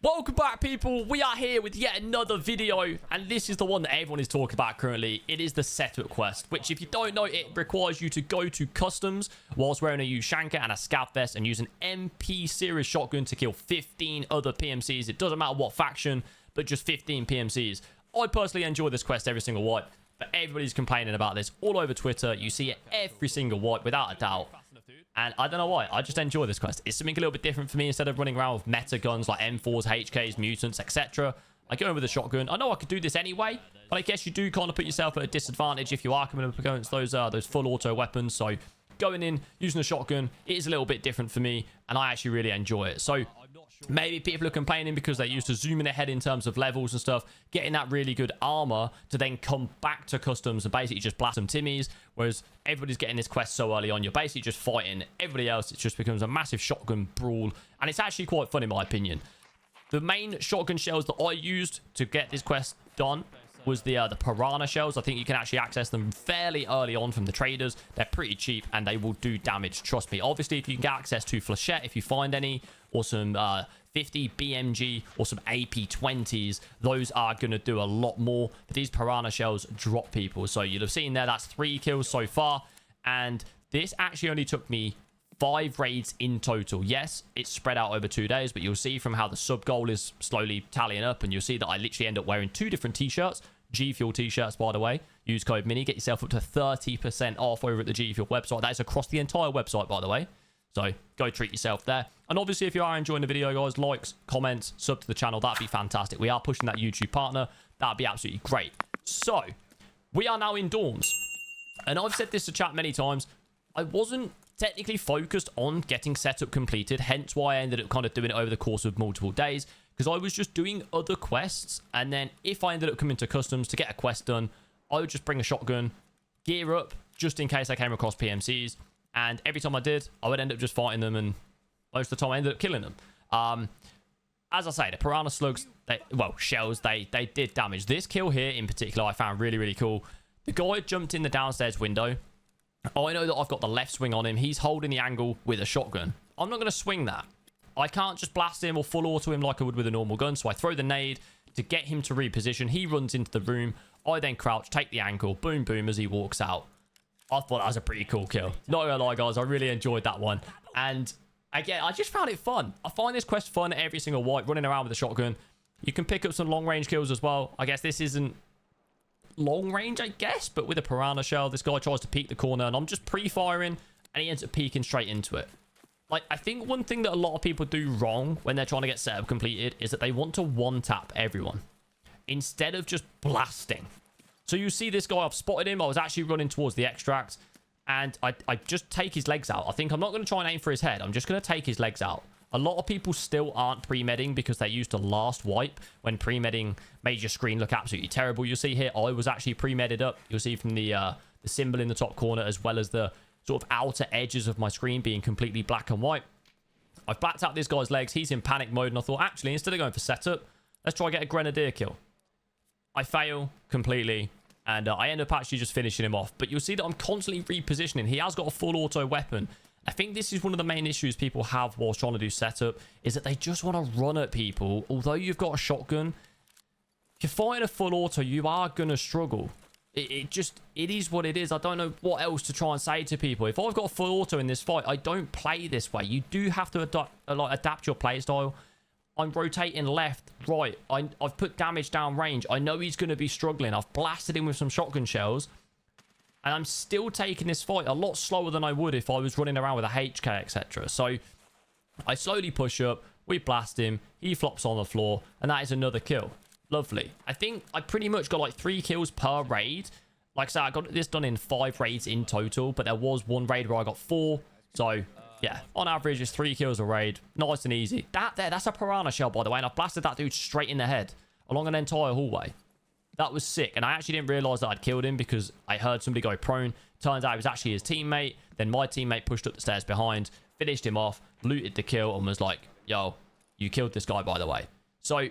Welcome back, people. We are here with yet another video, and this is the one that everyone is talking about currently. It is the setup quest, which, if you don't know, it requires you to go to customs whilst wearing a Ushanka and a scav vest and use an MP series shotgun to kill 15 other PMCs. It doesn't matter what faction, but just 15 PMCs. I personally enjoy this quest every single wipe, but everybody's complaining about this all over Twitter. You see it every single wipe, without a doubt. And I don't know why. I just enjoy this quest. It's something a little bit different for me. Instead of running around with meta guns like M4s, HKs, mutants, etc., I go in with a shotgun. I know I could do this anyway, but I guess you do kind of put yourself at a disadvantage if you are coming up against those full auto weapons. So going in, using a shotgun, it is a little bit different for me, and I actually really enjoy it. So maybe people are complaining because they're used to zooming ahead in terms of levels and stuff, getting that really good armor to then come back to customs and basically just blast some timmies, whereas everybody's getting this quest so early on. You're basically just fighting everybody else. It just becomes a massive shotgun brawl, and it's actually quite fun in my opinion. The main shotgun shells that I used to get this quest done was the piranha shells. I think you can actually access them fairly early on from the traders. They're pretty cheap and they will do damage, trust me. Obviously, if you can get access to flechette, if you find any, or some 50 BMG or some AP20s, those are going to do a lot more. But these piranha shells drop people. So you'll have seen there, that's 3 kills so far, and this actually only took me 5 raids in total. Yes, it's spread out over 2 days, but you'll see from how the sub goal is slowly tallying up, and you'll see that I literally end up wearing 2 different t-shirts. G Fuel t-shirts, by the way. Use code MINI, get yourself up to 30% off over at the G Fuel website. That is across the entire website, by the way. So go treat yourself there. And obviously, if you are enjoying the video, guys, likes, comments, sub to the channel, that'd be fantastic. We are pushing that YouTube partner. That'd be absolutely great. So we are now in dorms, and I've said this to chat many times. I wasn't technically focused on getting setup completed, hence why I ended up kind of doing it over the course of multiple days, because I was just doing other quests. And then if I ended up coming to customs to get a quest done, I would just bring a shotgun, gear up just in case I came across PMCs, and every time I did, I would end up just fighting them, and most of the time I ended up killing them. As I say, the piranha slugs, shells, they did damage. This kill here in particular I found really, really cool. The guy jumped in the downstairs window. I know that I've got the left swing on him. He's holding the angle with a shotgun. I'm not going to swing that. I can't just blast him or full auto him like I would with a normal gun. So I throw the nade to get him to reposition. He runs into the room. I then crouch, take the angle, boom, boom, as he walks out. I thought that was a pretty cool kill. Not gonna lie, guys, I really enjoyed that one. And again, I just found it fun. I find this quest fun every single wipe, running around with a shotgun. You can pick up some long-range kills as well. I guess this isn't long range, I guess, but with a piranha shell, this guy tries to peek the corner, and I'm just pre-firing, and he ends up peeking straight into it. Like, I think one thing that a lot of people do wrong when they're trying to get setup completed is that they want to one-tap everyone instead of just blasting. So you see this guy, I've spotted him. I was actually running towards the extract, and I just take his legs out. I think I'm not going to try and aim for his head. I'm just going to take his legs out. A lot of people still aren't pre-medding because they're used to last wipe when pre-medding made your screen look absolutely terrible. You'll see here, I was actually pre-medded up. You'll see from the symbol in the top corner, as well as the sort of outer edges of my screen being completely black and white. I've blacked out this guy's legs. He's in panic mode, and I thought, actually, instead of going for setup, let's try and get a grenadier kill. I fail completely, and I end up actually just finishing him off. But you'll see that I'm constantly repositioning. He has got a full auto weapon. I think this is one of the main issues people have whilst trying to do setup, is that they just want to run at people. Although you've got a shotgun, if you're fighting a full auto, you are going to struggle. It is what it is. I don't know what else to try and say to people. If I've got a full auto in this fight, I don't play this way. You do have to adapt your playstyle. I'm rotating left, right. I've put damage down range. I know he's going to be struggling. I've blasted him with some shotgun shells, and I'm still taking this fight a lot slower than I would if I was running around with a HK, etc. So I slowly push up. We blast him. He flops on the floor, and that is another kill. Lovely. I think I pretty much got like 3 kills per raid. Like I said, I got this done in 5 raids in total, but there was one raid where I got 4. So yeah, on average, it's 3 kills a raid. Nice and easy. That's a piranha shell, by the way, and I blasted that dude straight in the head along an entire hallway. That was sick, and I actually didn't realize that I'd killed him because I heard somebody go prone. Turns out it was actually his teammate. Then my teammate pushed up the stairs behind, finished him off, looted the kill, and was like, yo, you killed this guy, by the way. So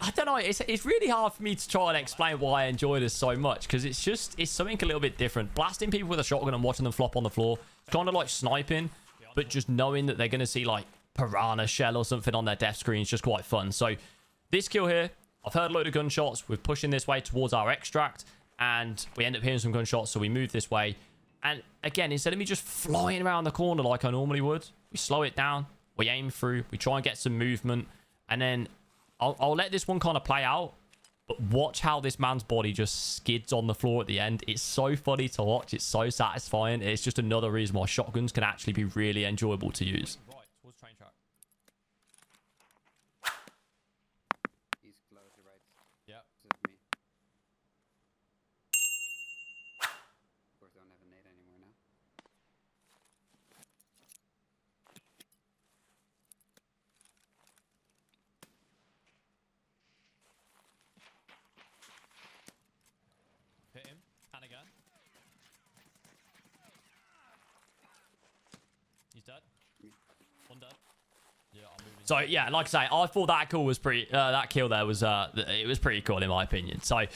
I don't know, it's really hard for me to try and explain why I enjoy this so much, because it's something a little bit different. Blasting people with a shotgun and watching them flop on the floor, it's kind of like sniping, but just knowing that they're going to see like piranha shell or something on their death screen. It's just quite fun. So this kill here, I've heard a load of gunshots. We're pushing this way towards our extract, and we end up hearing some gunshots, so we move this way. And again, instead of me just flying around the corner like I normally would, we slow it down, we aim through, we try and get some movement, and then I'll let this one kind of play out. But watch how this man's body just skids on the floor at the end. It's so funny to watch. It's so satisfying. It's just another reason why shotguns can actually be really enjoyable to use. Right, towards train track. He's close, you're right. Yep. This is me. Of course, don't have a nade anymore now. Hit him. And again. He's dead. One dead. Yeah, I'm moving. So yeah, like I say, I thought that kill was pretty. That kill there was it was pretty cool in my opinion. So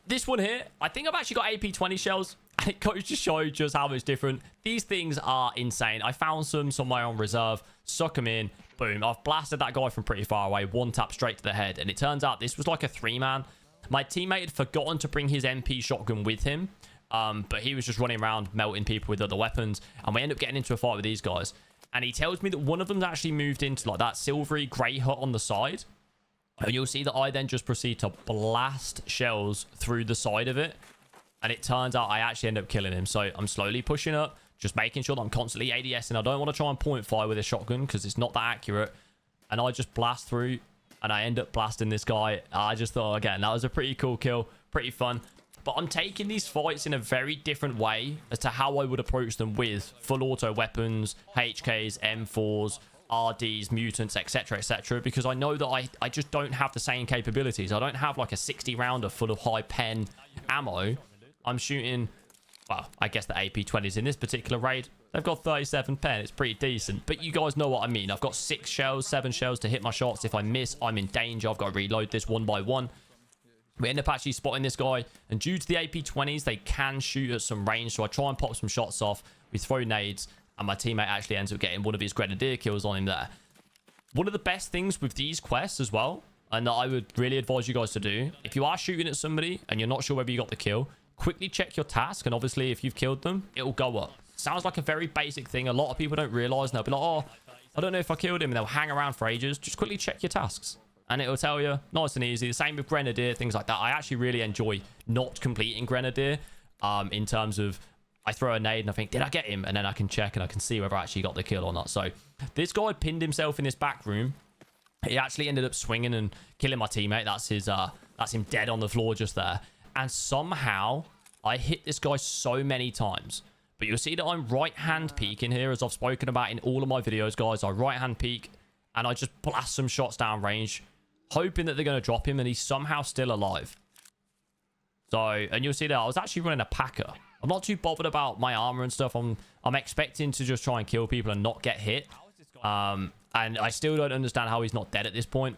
this one here, I think I've actually got AP20 shells. And it goes to show just how much different. These things are insane. I found some somewhere on reserve, suck them in, boom. I've blasted that guy from pretty far away, one tap straight to the head. And it turns out this was like a 3-man. My teammate had forgotten to bring his MP shotgun with him. But he was just running around melting people with other weapons. And we end up getting into a fight with these guys. And he tells me that one of them's actually moved into like that silvery grey hut on the side. And you'll see that I then just proceed to blast shells through the side of it. And it turns out I actually end up killing him. So I'm slowly pushing up, just making sure that I'm constantly ADSing. I don't want to try and point fire with a shotgun because it's not that accurate. And I just blast through and I end up blasting this guy. I just thought, again, that was a pretty cool kill, pretty fun. But I'm taking these fights in a very different way as to how I would approach them with full auto weapons, HKs, M4s, RDs, mutants, etc, etc, because I know that I just don't have the same capabilities. I don't have like a 60 rounder full of high pen ammo. I'm shooting, well, I guess the AP20s in this particular raid. They've got 37 pen. It's pretty decent. But you guys know what I mean. I've got 6 shells, 7 shells to hit my shots. If I miss, I'm in danger. I've got to reload this one by one. We end up actually spotting this guy. And due to the AP20s, they can shoot at some range. So I try and pop some shots off. We throw nades. And my teammate actually ends up getting one of his grenadier kills on him there. One of the best things with these quests as well, and that I would really advise you guys to do, if you are shooting at somebody and you're not sure whether you got the kill, quickly check your task, and obviously if you've killed them, it'll go up. Sounds like a very basic thing. A lot of people don't realize, and they'll be like, oh, I don't know if I killed him, and they'll hang around for ages. Just quickly check your tasks and it'll tell you. Nice and easy. The same with grenadier, things like that. I actually really enjoy not completing grenadier in terms of I throw a nade and I think, did I get him? And then I can check and I can see whether I actually got the kill or not. So this guy pinned himself in this back room. He actually ended up swinging and killing my teammate. That's him dead on the floor just there. And somehow I hit this guy so many times. But you'll see that I'm right-hand peeking here, as I've spoken about in all of my videos, guys. I right-hand peek and I just blast some shots down range, hoping that they're going to drop him, and he's somehow still alive. So, and you'll see that I was actually running a Packer. I'm not too bothered about my armor and stuff. I'm expecting to just try and kill people and not get hit. And I still don't understand how he's not dead at this point.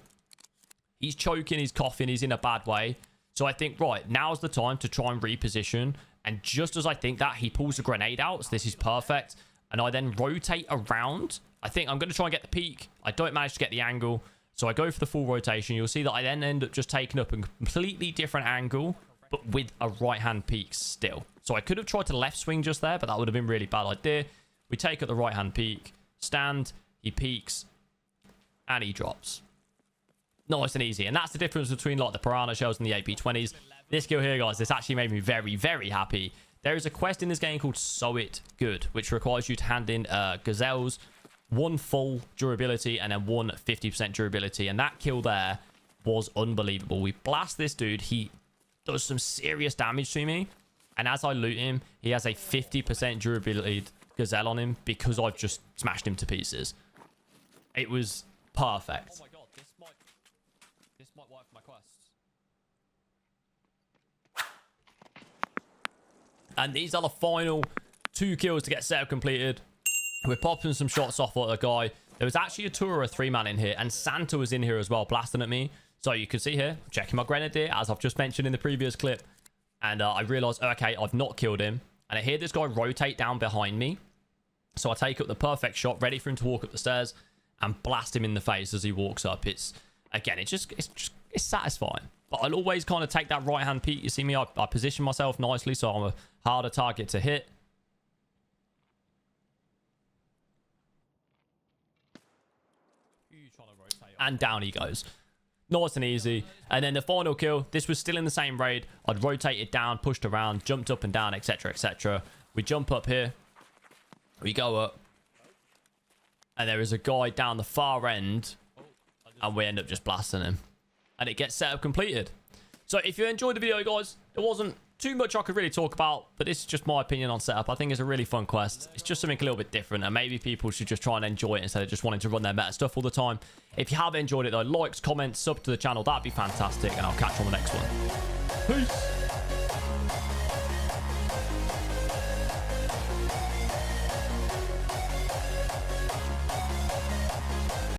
He's choking, he's coughing, he's in a bad way. So I think, right, now's the time to try and reposition. And just as I think that, he pulls a grenade out. So this is perfect. And I then rotate around. I think I'm going to try and get the peak. I don't manage to get the angle. So I go for the full rotation. You'll see that I then end up just taking up a completely different angle, but with a right-hand peek still. So I could have tried to left swing just there, but that would have been a really bad idea. We take up the right-hand peek, stand, he peeks, and he drops. Nice and easy. And that's the difference between like the piranha shells and the AP20s. This kill here, guys, this actually made me very, very happy. There is a quest in this game called Sew It Good, which requires you to hand in gazelles, 1 full durability and then 1 50% durability. And that kill there was unbelievable. We blast this dude. He does some serious damage to me. And as I loot him, he has a 50% durability gazelle on him because I've just smashed him to pieces. It was perfect. Oh my god, this might work for my quests. And these are the final 2 kills to get setup completed. We're popping some shots off at a guy. There was actually a 2 or a 3-man in here, and Santa was in here as well, blasting at me. So you can see here, checking my grenadier, as I've just mentioned in the previous clip. And I realized, okay, I've not killed him. And I hear this guy rotate down behind me. So I take up the perfect shot, ready for him to walk up the stairs. and blast him in the face as he walks up. It's satisfying. But I'll always kind of take that right hand peek. You see me, I position myself nicely, so I'm a harder target to hit. And down he goes. Nice and easy. And then the final kill, this was still in the same raid. I'd rotated down, pushed around, jumped up and down, etc, etc. We jump up here. We go up. And there is a guy down the far end. And we end up just blasting him. And it gets setup completed. So if you enjoyed the video, guys, there wasn't too much I could really talk about, but this is just my opinion on setup. I think it's a really fun quest. It's just something a little bit different, and maybe people should just try and enjoy it instead of just wanting to run their meta stuff all the time. If you have enjoyed it though, likes, comments, sub to the channel, that'd be fantastic, and I'll catch you on the next one. Peace.